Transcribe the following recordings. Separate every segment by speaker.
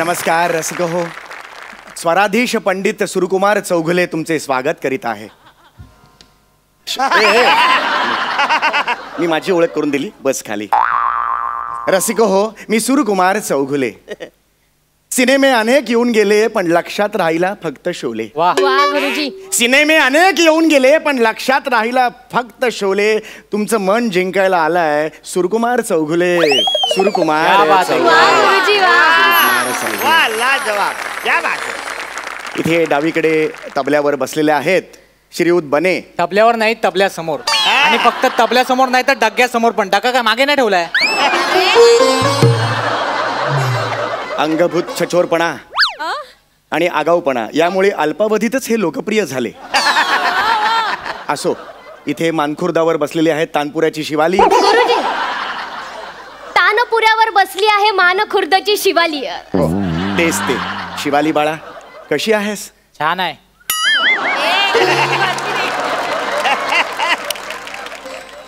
Speaker 1: नमस्कार रसिक हो. स्वराधीश पंडित सुरकुमार चौघुले तुमचे स्वागत करीत आहे. मी माझी ओळख करून दिली, बस खाली. रसिक हो, मी सुरकुमार चौघुले. सिनेमे अनेक येऊन गेले पण लक्षात राहिला फक्त शोले.
Speaker 2: वाह गुरुजी.
Speaker 1: सिनेमे अनेक येऊन गेले पण लक्षात राहिला फक्त शोले. तुमचं मन जिंकायला आलाय सुरकुमार चौघुले. सुरकुमार
Speaker 2: गुरुजी
Speaker 1: वाह, लाजवाब, क्या बात है. इथे डावीकडे तबल्यावर बसलेले आहेत श्रीयुत बने.
Speaker 2: तबल्यावर नाही, तबल्यासमोर. आणि फक्त तबल्यासमोर नाही तर डग्यासमोर पण. डगा काय मागे नाही ठेवलाय.
Speaker 1: अंगभूत छछोरपणा आणि आगाऊपणा यामुळे अल्पावधीतच हे लोकप्रिय झाले. असो, इथे मानखुर्दावर बसलेली आहेत तानपुऱ्याची शिवाली.
Speaker 3: गुरुजी, तानपुऱ्यावर बसली आहे मानखुर्दची शिवाली.
Speaker 1: तेच ते. शिवाली बाळा, कशी आहेस?
Speaker 2: छान आहे.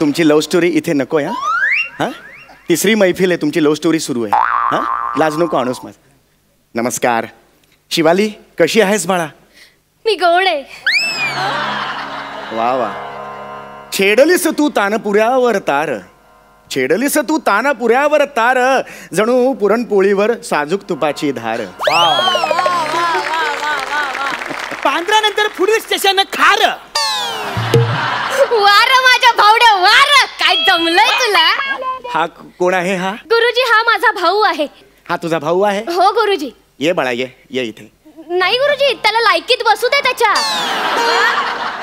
Speaker 1: तुमची लव्ह स्टोरी इथे नको आहे. हा, तिसरी मैफिल आहे, तुमची लव्ह स्टोरी सुरू आहे. हा, लाज नको आणूस माझ. नमस्कार शिवाली, कशी आहेस बाळा?
Speaker 3: मी गोड आहे.
Speaker 1: वा वा. छेडलीस तू तानपुऱ्यावर तार, छेडलीस तू तानपुऱ्यावर तार, जणू पुरणपोळीवर साजूक तुपाची धार.
Speaker 4: पांढऱ्यानंतर पुढील स्टेशन खार.
Speaker 3: वार माझ्या भावड्या वार, काय जमलंय तुला?
Speaker 1: हा कोण आहे? हा
Speaker 3: गुरुजी, हा माझा भाऊ आहे.
Speaker 1: हा तुझा भाऊ आहे?
Speaker 3: हो गुरुजी.
Speaker 1: ये बाळा, ये ये इथे.
Speaker 3: नाही गुरुजी, त्याला लायकीत बसू दे त्याच्या.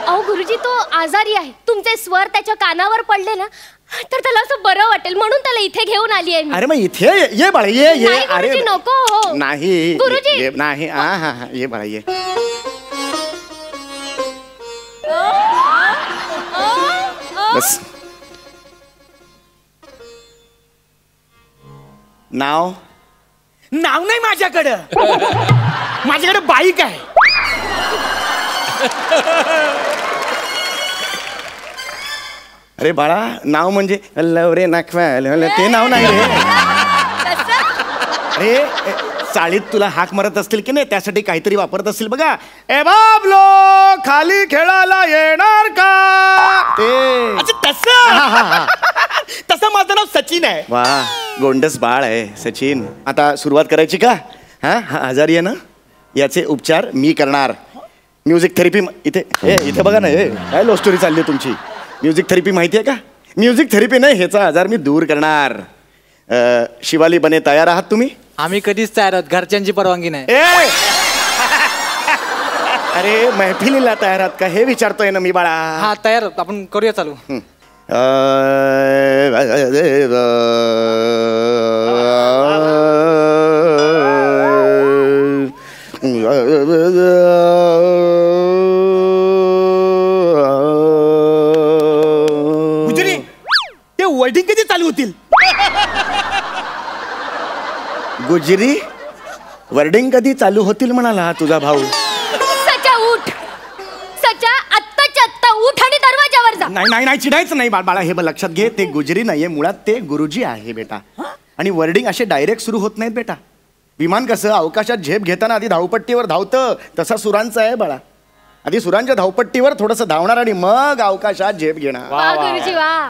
Speaker 3: अहो गुरुजी, तो आजारी आहे. तुमचे स्वर त्याच्या कानावर पडले ना तर त्याला असं बरं वाटेल, म्हणून त्याला इथे घेऊन आली आहे मी.
Speaker 1: अरे मग इथे ये बाळा, ये ये.
Speaker 3: नाही गुरुजी, नको. हो
Speaker 1: नाही
Speaker 3: गुरुजी.
Speaker 1: नाही. हा हा हा, ये बाळा ये. बस. नाव?
Speaker 4: नाव नाही माझ्याकडं. माझ्याकडे बाईक आहे.
Speaker 1: अरे बाळा, नाव म्हणजे लवरे नाखवाल ते नाव नाही रे. अरे चाळीत तुला हाक मारत असतील की नाही, त्यासाठी काहीतरी वापरत असतील बघा. ए बाबलो, खाली खेळायला येणार का? ते
Speaker 4: तसं माझं नाव सचिन आहे.
Speaker 1: वा, गोंडस बाळ आहे सचिन. आता सुरुवात करायची का? हा आजारी आहे ना, याचे उपचार मी करणार. म्युझिक थेरपी इथे. इथे बघा ना, काय लव्ह स्टोरी चालली तुमची. म्युझिक थेरपी माहिती आहे का? म्युझिक थेरपी नाही, ह्याचा आजार मी दूर करणार. शिवाली बने, तयार आहात तुम्ही?
Speaker 2: आम्ही कधीच तयार आहोत, घरच्यांची परवानगी नाही.
Speaker 1: अरे मैफिलीला तयार आहात का हे विचारतोय ना मी बाळा.
Speaker 2: हा तयार आहोत, आपण करूया चालू.
Speaker 4: गुजरी, ते वर्डिंग कधी चालू होतील?
Speaker 1: गुजरी, वर्डिंग कधी चालू होतील म्हणाला तुझा भाऊ.
Speaker 3: सचा उठ, सचा आत्ताच्या आत्ता उठ आणि दरवाजावर जा.
Speaker 1: नाही नाही नाही, चिडायचं नाही बाळा. हे लक्षात घे, ते गुजरी नाहीये, मुळात ते गुरुजी आहे बेटा. आणि वर्डिंग असे डायरेक्ट सुरू होत नाहीत बेटा. विमान कसं अवकाशात झेप घेताना आधी धावपट्टीवर धावतं, तसा सुरांचं आहे बाळा. आधी सुरांच्या धावपट्टीवर थोडंसं धावणार आणि मग अवकाशात झेप घेणार.
Speaker 3: वा गुरुजी वा.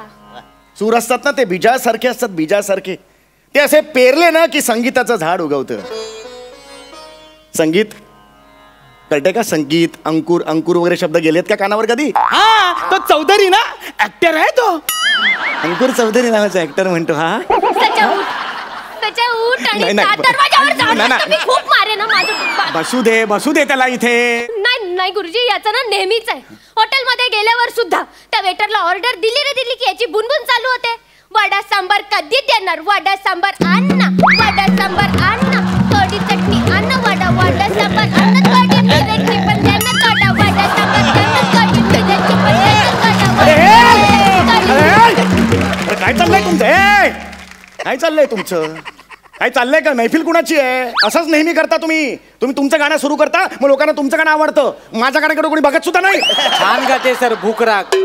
Speaker 1: सूर असतात ना, ते बीजासारखे असतात, बीजासारखे. ते असे पेरले ना की संगीताचं झाड उगवतं. संगीत कळते का? संगीत, अंकुर, अंकुर वगैरे शब्द गेलेत का कानावर कधी?
Speaker 4: हा, तो चौधरी ना, ऍक्टर आहे तो.
Speaker 1: अंकुर चौधरी नावाचा ऍक्टर म्हणतो. हा
Speaker 3: सचा उठ, सचा उठ आणि
Speaker 1: नाही, नाही.
Speaker 3: दरवाजावर जा.
Speaker 1: नाही, नाही.
Speaker 3: मी खूप मारे ना माझं.
Speaker 1: बसू दे त्याला इथे.
Speaker 3: नाही नाही गुरुजी, याचं ना नेहमीच आहे. हॉटेलमध्ये गेल्यावर सुद्धा त्या वेटरला ऑर्डर दिली की याची बुनबुन चालू होते. वडा सांबार कधी देणार? वडा सांबार आण ना, वडा सांबार आण ना, थोडी चटणी आण ना, वडा सांबार आण ना, थोडी मिरची पण द्या ना, थोडा वडा सांबार द्या ना, थोडी मिरची पण द्या ना,
Speaker 1: काय चाललंय तुमचं? काय चाललंय तुमचं? काय चाललंय का? मैफिल कुणाची आहे? असंच नेहमी करता तुम्ही. तुमचं गाणं सुरू करता, मग लोकांना तुमचं गाणं आवडतं, माझ्या गाण्याकडे कोणी बघत सुद्धा नाही.
Speaker 2: छान गाते सर, भूक राग.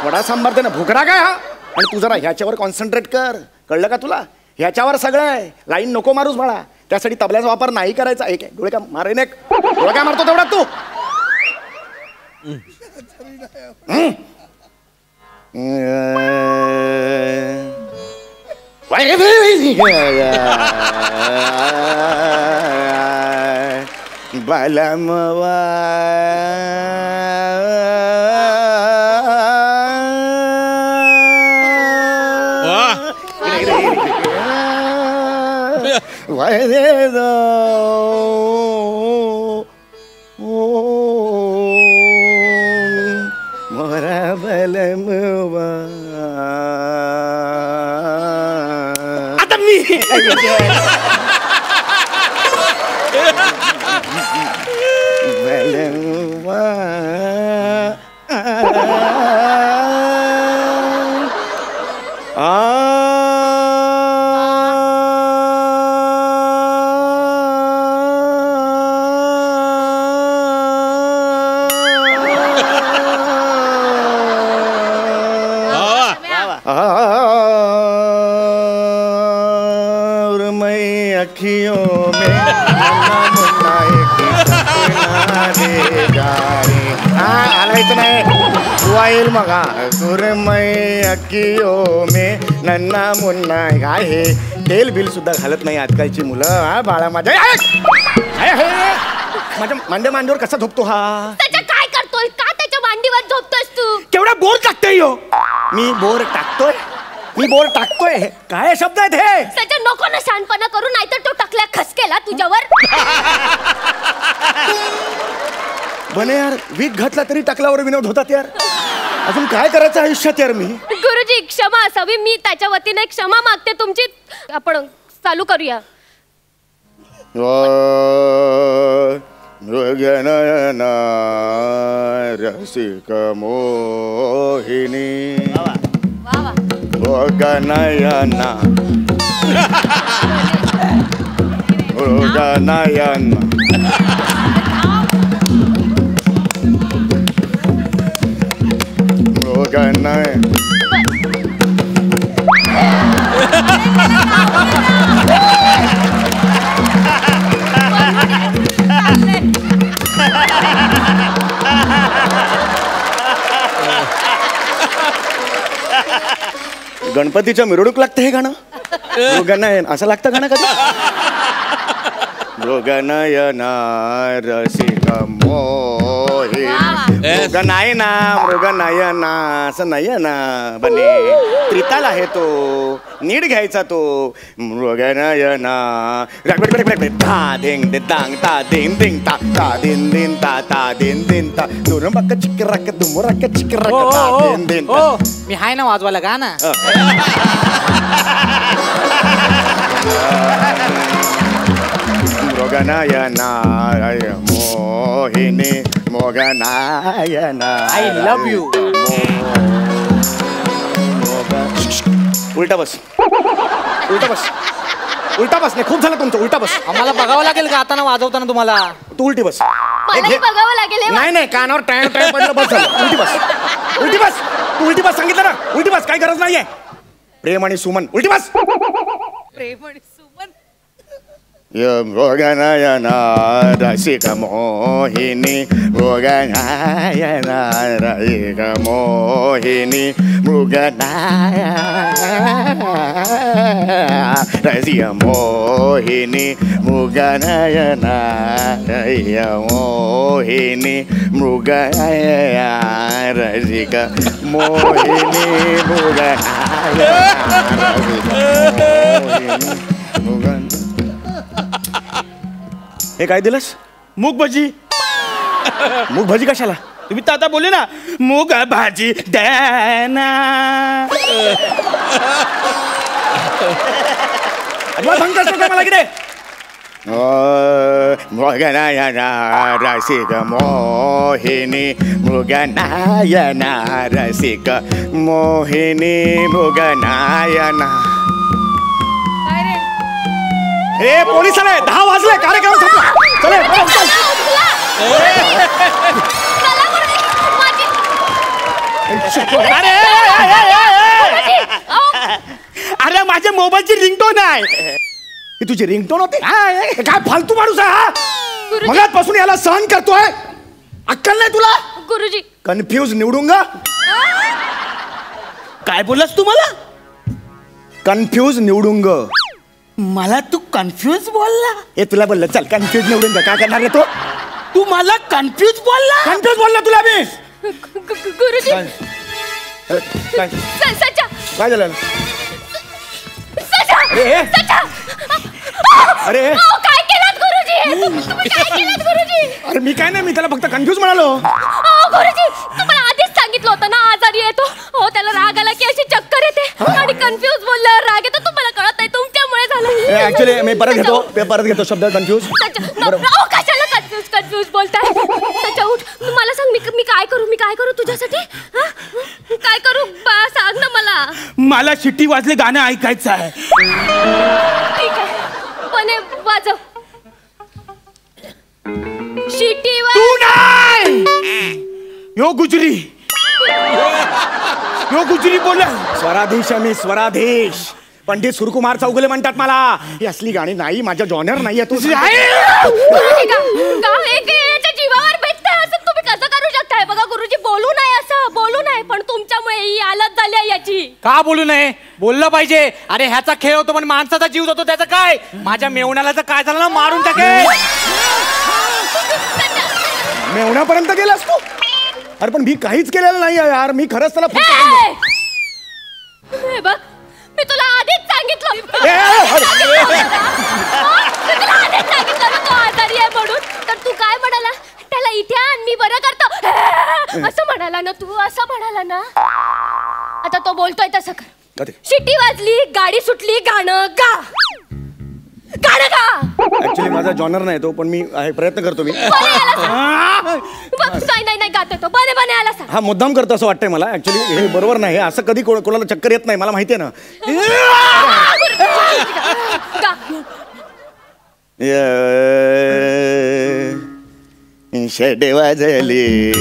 Speaker 1: वडा सांबार दे ना, भुकरा काय हा? आणि तू जरा ह्याच्यावर कॉन्सन्ट्रेट कर, कळलं का तुला? ह्याच्यावर सगळं आहे. लाईन नको मारूस बाळा, त्यासाठी तबल्याचा वापर नाही करायचा. एक डोळे का मारेन, एक डोळे काय मारतो तेवढा तू. बालमवा मोरा बलमवा.
Speaker 4: आता मी
Speaker 1: बलमवा और मैं अखियों में मुन्ना मुन्ना एक सपना दे जा रे. आलायचं नाही तू येईल मग. सुरमय अखियों में नन्ना मुन्ना काय हे तेल बिल सुद्धा घालत नाही आजकालची मुलं. हा बाळा माझ्या माझ्या मांडे मांडीवर कसा झोपतो हा.
Speaker 3: त्याच्या काय करतोय, का त्याच्या मांडीवर झोपतोस तू?
Speaker 4: केवढा बोर टाकतोय ह्यो.
Speaker 1: मी बोर टाकतोय, मी बोर टाकतोय. काय शब्द आहेत हे.
Speaker 3: त्याच्या नको ना शहाणपणा करू, नाहीतर तो टकल्या खसकेला तुझ्यावर.
Speaker 1: बने यार, वीक घातला तरी टाकल्यावर विनोद होतात यार. अजून काय करायचं आयुष्यात यार. मी
Speaker 3: गुरुजी क्षमा असावी, मी त्याच्या वतीने क्षमा मागते तुमची. आपण चालू करूया.
Speaker 1: मृगनयना रसिक मोहिनी मृगनयना मृगनयना मृगनय गणपतीच्या मिरवणूक लागते हे गाणं. मृगनयन असं लागतं गाणं कधी. मृगनयना रसिक मोहिनी मृगनयना मृगनयना असं नयना बने त्रिताल आहे तो, नीट घ्यायचा तो. मृगनयना ता धिंग दे तांग ता दिन दिंग ता ता दिन दिन ता ता दिन दिन ता दुरंबक चिकरक दुमरक चिकरक ता दिन दिन ता.
Speaker 2: मी हाय ना वाजवायला गा ना.
Speaker 1: मृगनयना मोहिनी मृगनयना.
Speaker 2: I love you.
Speaker 1: उलटा बस, उलटा बस, उलटा बस. नाही खूप झालं तुमचं, उलटा बस.
Speaker 2: आम्हाला बघावं लागेल का आता वाजवताना तुम्हाला.
Speaker 1: तू उलटी बस.
Speaker 3: मलाही बघावं लागेल हे.
Speaker 1: नाही नाही कानावर टाइम टाइम पडलं बस झालं. उलटी बस, उलटी बस. तू उलटी बस सांगितलं ना, उलटी बस. काही गरज नाहीये. प्रेम आणि सुमन उलटी बस. मृगनयना रसिक मोहिनी मृगनयना रसिक मोहिनी मृगनयना रसिक मोहिनी मृगनयना रसिक मोहिनी मृगनयना रसिक मोहिनी मृगनयना. हे काय दिलंस.
Speaker 4: मूग भजी.
Speaker 1: मूग भाजी कशाला.
Speaker 4: तुम्ही तर आता बोलले ना मूग भाजी द्याना.
Speaker 1: सांगतास का मला किती. मृगनयना रसिक मोहिनी मृगनयना रसिक मोहिनी मृगनयना. ए पोलीस आले, 10 वाजले, कार्यक्रम संपला. चले
Speaker 4: अरे माझ्या मोबाईलची रिंगटोन आहे.
Speaker 1: ही तुझी रिंगटोन होती?
Speaker 4: हा,
Speaker 1: काय फालतू माणूस आहे हा?
Speaker 3: गुरुजी.
Speaker 1: मगाचपासून याला सहन करतोय, अक्कल नाही तुला?
Speaker 3: गुरुजी
Speaker 1: कन्फ्यूज निवडूंगा.
Speaker 4: काय बोललास तू मला?
Speaker 1: कन्फ्यूज निवडूंग.
Speaker 4: मला तू कन्फ्यूज बोलला.
Speaker 1: हे तुला बोललं चल कन्फ्यूज निवडूंग. काय करणार रे तो?
Speaker 4: तू मला कन्फ्यूज बोलला.
Speaker 1: कन्फ्यूज बोलला तुला मी.
Speaker 3: गुरुजी
Speaker 1: काय
Speaker 3: सचा
Speaker 1: काय झालं?
Speaker 3: सचा
Speaker 1: ए.
Speaker 3: सचा
Speaker 1: अरे
Speaker 3: काय केलं गुरुजी? तुम्ही काय केलं गुरुजी?
Speaker 1: अरे मी काय नाही, मी त्याला फक्त कन्फ्यूज म्हणालो.
Speaker 3: गुरुजी तुम्हाला आधीच सांगितलं होतं ना आजारी येतो. हो त्याला राग आला की अशी चक्कर येते आणि कन्फ्यूज बोलल्यावर राग येतो. तुम्हाला कळत नाही, तुमच्यामुळे झालं.
Speaker 1: ऍक्च्युली मी परत घेतो शब्द कन्फ्यूज.
Speaker 3: कशाला कन्फ्यूज बोलताय? सचा उठ, मला सांग मी काय करू तुझ्यासाठी? हा? काय करू सांग ना मला.
Speaker 4: मला शिट्टी वाजले गाणं ऐकायचं आहे.
Speaker 3: ठीक आहे पण हे वाजव. शिटी
Speaker 4: तू नाही. यो गुजरी बोला.
Speaker 1: स्वराधीश मी स्वराधीश. पंडित सुरकुमार चौगुले म्हणतात मला. ही असली गाणी नाही, माझ्या जॉनर नाहीये. तू
Speaker 3: जीवावर बेतताय असं तुम्ही कसं करू शकताय? बघा गुरुजी बोलू नये पण तुमच्यामुळे ही हालत झाली आहे याची.
Speaker 2: का बोलू नये? बोललं पाहिजे. अरे ह्याचा खेळ होतो पण माणसाचा जीव जातो त्याचं काय? माझ्या मेवण्याला तर काय झालं ना, मारून टाकेल.
Speaker 1: मेवण्यापर्यंत गेलास तू? अरे पण मी काहीच केलेलं नाही यार. मी खरंच त्याला
Speaker 3: हे बघ मी तुला आधीच सांगितलं. मी तुला आधीच सांगितलं ना तो आजारी आहे म्हणून. तर तू काय म्हणाला? त्याला इथे आण मी बरं करतो असं म्हणाला ना तू. असं म्हणाला ना. आता तो बोलतोय तसं कर. शिट्टी वाजली, गाडी सुटली, गाणं गा.
Speaker 1: ऍक्च्युली माझा जॉनर नाही तो, पण मी प्रयत्न करतो. मी
Speaker 3: नाही गातो तो. बने आला सांग.
Speaker 1: हा मुद्दाम करतो असं वाटतंय मला. ऍक्च्युली हे बरोबर नाही. असं कधी कोणाला चक्कर येत नाही, मला माहितीये ना. शेडे वाजली,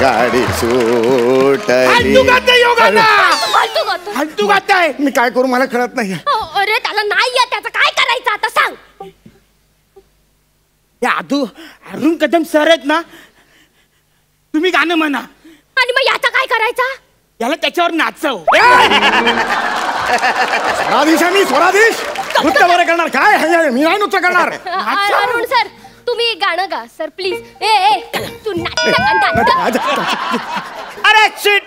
Speaker 1: गाडी सुटली.
Speaker 4: तू गाताय.
Speaker 1: मी काय करू मला कळत नाही.
Speaker 3: अरे त्याला नाही येत, त्याचं काय करायचं आता सांग.
Speaker 4: या अरुण कदम सर आहेत ना, तुम्ही गाणं म्हणा
Speaker 3: आणि मग याचा काय करायचा?
Speaker 4: याला त्याच्यावर नाचव.
Speaker 1: स्वराधीश मी स्वराधीश. नृत्य बरं करणार काय? मी नाही नृत्य करणार.
Speaker 3: अरुण सर तुम्ही गाणं गा सर प्लीज. ए तू नाच.
Speaker 1: अरे शिट